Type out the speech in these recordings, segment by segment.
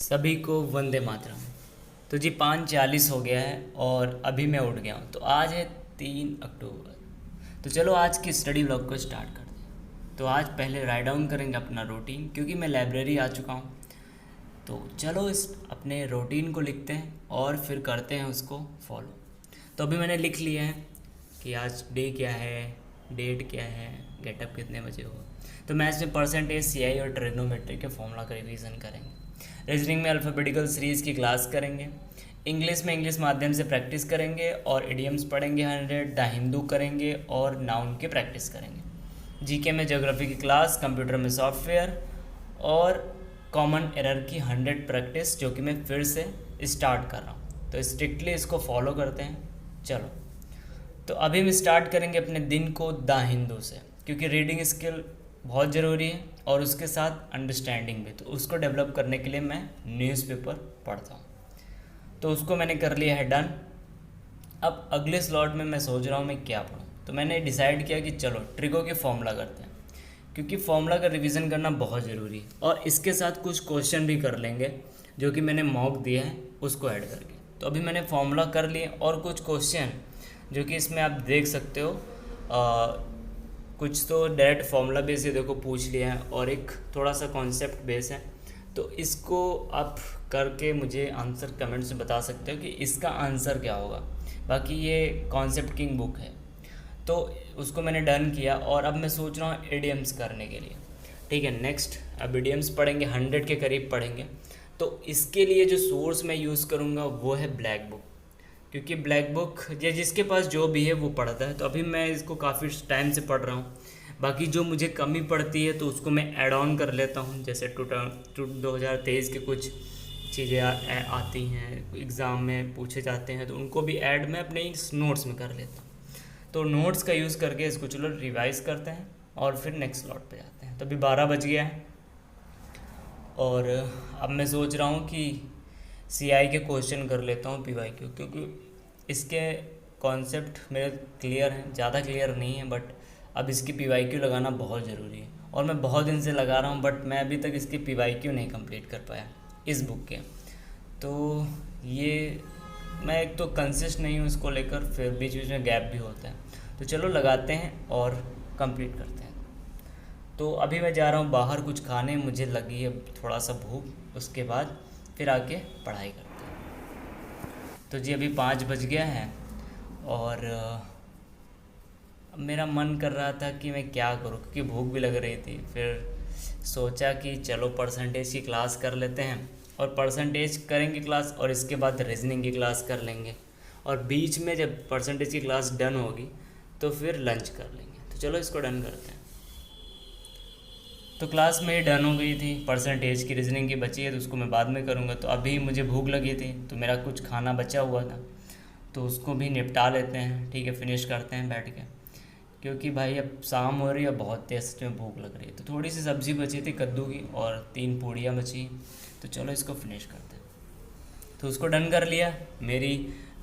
सभी को वंदे मातरम। तो जी 5:40 हो गया है और अभी मैं उठ गया हूँ। तो आज है 3 अक्टूबर। तो चलो आज की स्टडी ब्लॉग को स्टार्ट करते हैं। तो आज पहले राइट डाउन करेंगे अपना रूटीन, क्योंकि मैं लाइब्रेरी आ चुका हूँ। तो चलो इस अपने रूटीन को लिखते हैं और फिर करते हैं उसको फॉलो। तो अभी मैंने लिख लिया है कि आज डे क्या है, डेट क्या है, गेटअप कितने बजे हो। तो मैथ्स में परसेंटेज, सीआई और ट्रिग्नोमेट्री के फॉर्मूला का रिवीजन करेंगे। रीजनिंग में अल्फ़ाबेटिकल सीरीज़ की क्लास करेंगे। इंग्लिश में इंग्लिश माध्यम से प्रैक्टिस करेंगे और इडियम्स पढ़ेंगे 100, द हिंदू करेंगे और नाउन की प्रैक्टिस करेंगे। जीके में ज्योग्राफी की क्लास, कंप्यूटर में सॉफ्टवेयर और कॉमन एरर की 100 प्रैक्टिस, जो कि मैं फिर से स्टार्ट कर रहा हूँ। तो स्ट्रिक्टली इसको फॉलो करते हैं। चलो, तो अभी हम स्टार्ट करेंगे अपने दिन को द हिंदू से, क्योंकि रीडिंग स्किल बहुत ज़रूरी है और उसके साथ अंडरस्टैंडिंग भी। तो उसको डेवलप करने के लिए मैं न्यूज़पेपर पढ़ता हूँ। तो उसको मैंने कर लिया है डन। अब अगले स्लॉट में मैं सोच रहा हूँ मैं क्या पढूं। तो मैंने डिसाइड किया कि चलो ट्रिगो के फॉर्मूला करते हैं, क्योंकि फॉर्मूला का रिवीजन करना बहुत ज़रूरी है। और इसके साथ कुछ क्वेश्चन भी कर लेंगे जो कि मैंने मॉक दिया है उसको ऐड करके। तो अभी मैंने फॉर्मूला कर लिए और कुछ क्वेश्चन जो कि इसमें आप देख सकते हो। कुछ तो डायरेक्ट फार्मूला बेस ये देखो पूछ लिया है और एक थोड़ा सा कॉन्सेप्ट बेस है। तो इसको आप करके मुझे आंसर कमेंट्स में बता सकते हो कि इसका आंसर क्या होगा। बाकी ये कॉन्सेप्ट किंग बुक है, तो उसको मैंने डन किया और अब मैं सोच रहा हूँ इडियम्स करने के लिए। ठीक है, नेक्स्ट अब इडियम्स पढ़ेंगे, 100 के करीब पढ़ेंगे। तो इसके लिए जो सोर्स मैं यूज़ करूँगा वो है ब्लैक बुक, क्योंकि ब्लैक बुक या जिसके पास जो भी है वो पढ़ता है। तो अभी मैं इसको काफ़ी टाइम से पढ़ रहा हूँ। बाकी जो मुझे कमी पड़ती है तो उसको मैं ऐड ऑन कर लेता हूँ। जैसे 2023 के कुछ चीज़ें आती हैं, एग्ज़ाम में पूछे जाते हैं, तो उनको भी ऐड मैं अपने इस नोट्स में कर लेता हूँ। तो नोट्स का यूज़ करके इसको चलो रिवाइज़ करते हैं और फिर नेक्स्ट स्लॉट पे जाते हैं। तो अभी 12 बज गया है और अब मैं सोच रहा हूँ कि सीआई के क्वेश्चन कर लेता हूँ पीवाईक्यू, क्योंकि इसके कॉन्सेप्ट मेरे क्लियर हैं, ज़्यादा क्लियर नहीं है, बट अब इसकी पीवाईक्यू लगाना बहुत ज़रूरी है। और मैं बहुत दिन से लगा रहा हूँ, बट मैं अभी तक इसकी पीवाईक्यू नहीं कंप्लीट कर पाया इस बुक के। तो ये मैं एक तो कंसिस्ट नहीं हूँ इसको लेकर, फिर बीच बीच में गैप भी होता है। तो चलो लगाते हैं और कंप्लीट करते हैं। तो अभी मैं जा रहा हूँ बाहर कुछ खाने, मुझे लगी है थोड़ा सा भूख, उसके बाद फिर आके पढ़ाई करते हैं। तो जी अभी 5 बज गया है और अब मेरा मन कर रहा था कि मैं क्या करूँ, क्योंकि भूख भी लग रही थी। फिर सोचा कि चलो परसेंटेज की क्लास कर लेते हैं और परसेंटेज करेंगे क्लास और इसके बाद रीजनिंग की क्लास कर लेंगे। और बीच में जब परसेंटेज की क्लास डन होगी तो फिर लंच कर लेंगे। तो चलो इसको डन करते हैं। तो क्लास मेरी डन हो गई थी, परसेंटेज की रीजनिंग की बची है तो उसको मैं बाद में करूँगा। तो अभी मुझे भूख लगी थी तो मेरा कुछ खाना बचा हुआ था, तो उसको भी निपटा लेते हैं। ठीक है, फिनिश करते हैं बैठ के, क्योंकि भाई अब शाम हो रही है, बहुत तेज सच में भूख लग रही है। तो थोड़ी सी सब्ज़ी बची थी कद्दू की और 3 पूड़ियाँ बची। तो चलो इसको फिनिश करते हैं। तो उसको डन कर लिया। मेरी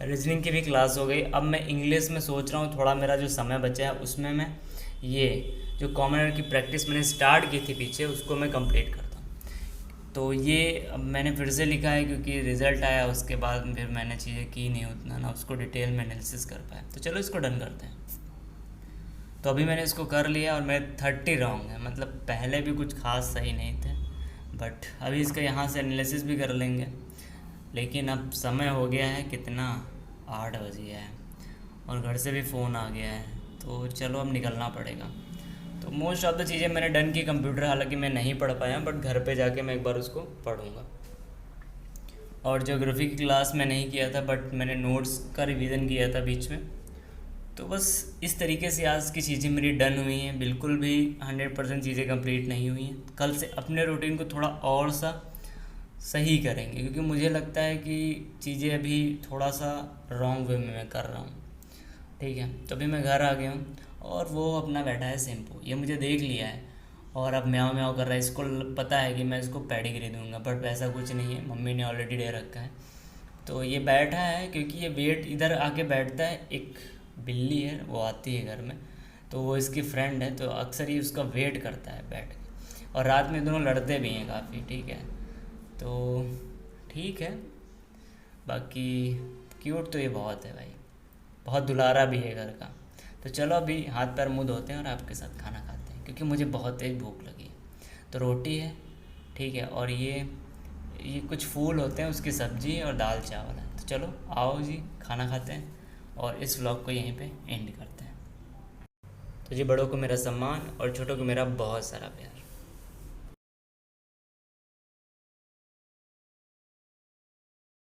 रीजनिंग की भी क्लास हो गई। अब मैं इंग्लिश में सोच रहा हूँ थोड़ा मेरा जो समय बचा है उसमें मैं ये जो कॉमन एरर की प्रैक्टिस मैंने स्टार्ट की थी पीछे, उसको मैं कंप्लीट करता हूँ। तो ये अब मैंने फिर से लिखा है, क्योंकि रिज़ल्ट आया उसके बाद फिर मैंने चीज़ें की नहीं उतना ना, उसको डिटेल में एनालिसिस कर पाया। तो चलो इसको डन करते हैं। तो अभी मैंने इसको कर लिया और मेरे 30 रॉन्ग है, मतलब पहले भी कुछ खास सही नहीं थे, बट अभी इसका यहाँ से एनालिसिस भी कर लेंगे। लेकिन अब समय हो गया है कितना, 8 बज गया है और घर से भी फ़ोन आ गया है। तो चलो अब निकलना पड़ेगा। तो मोस्ट ऑफ द चीज़ें मैंने डन की कंप्यूटर, हालांकि मैं नहीं पढ़ पाया, बट घर पे जाके मैं एक बार उसको पढ़ूँगा। और ज्योग्राफी की क्लास में नहीं किया था, बट मैंने नोट्स का रिवीजन किया था बीच में। तो बस इस तरीके से आज की चीज़ें मेरी डन हुई हैं। बिल्कुल भी 100% चीज़ें कंप्लीट नहीं हुई हैं। कल से अपने रूटीन को थोड़ा और सा सही करेंगे, क्योंकि मुझे लगता है कि चीज़ें अभी थोड़ा सा रॉन्ग वे में मैं कर रहा हूँ। ठीक है, तो अभी मैं घर आ गया हूँ और वो अपना बैठा है शैम्पू, ये मुझे देख लिया है और अब म्याऊं म्याऊं कर रहा है। इसको पता है कि मैं इसको पेडिग्री दूंगा, बट वैसा कुछ नहीं है, मम्मी ने ऑलरेडी दे रखा है। तो ये बैठा है क्योंकि ये वेट इधर आके बैठता है। एक बिल्ली है, वो आती है घर में, तो वो इसकी फ्रेंड है, तो अक्सर ही उसका वेट करता है बैठ के। और रात में दोनों लड़ते भी हैं काफ़ी। ठीक है, तो ठीक है। बाकी क्यूट तो ये बहुत है भाई, बहुत दुलारा भी है घर का। तो चलो अभी हाथ पैर मुँह धोते हैं और आपके साथ खाना खाते हैं, क्योंकि मुझे बहुत तेज़ भूख लगी है। तो रोटी है, ठीक है, और ये कुछ फूल होते हैं, उसकी सब्ज़ी और दाल चावल है। तो चलो आओ जी, खाना खाते हैं और इस व्लॉग को यहीं पे एंड करते हैं। तो जी, बड़ों को मेरा सम्मान और छोटों को मेरा बहुत सारा प्यार।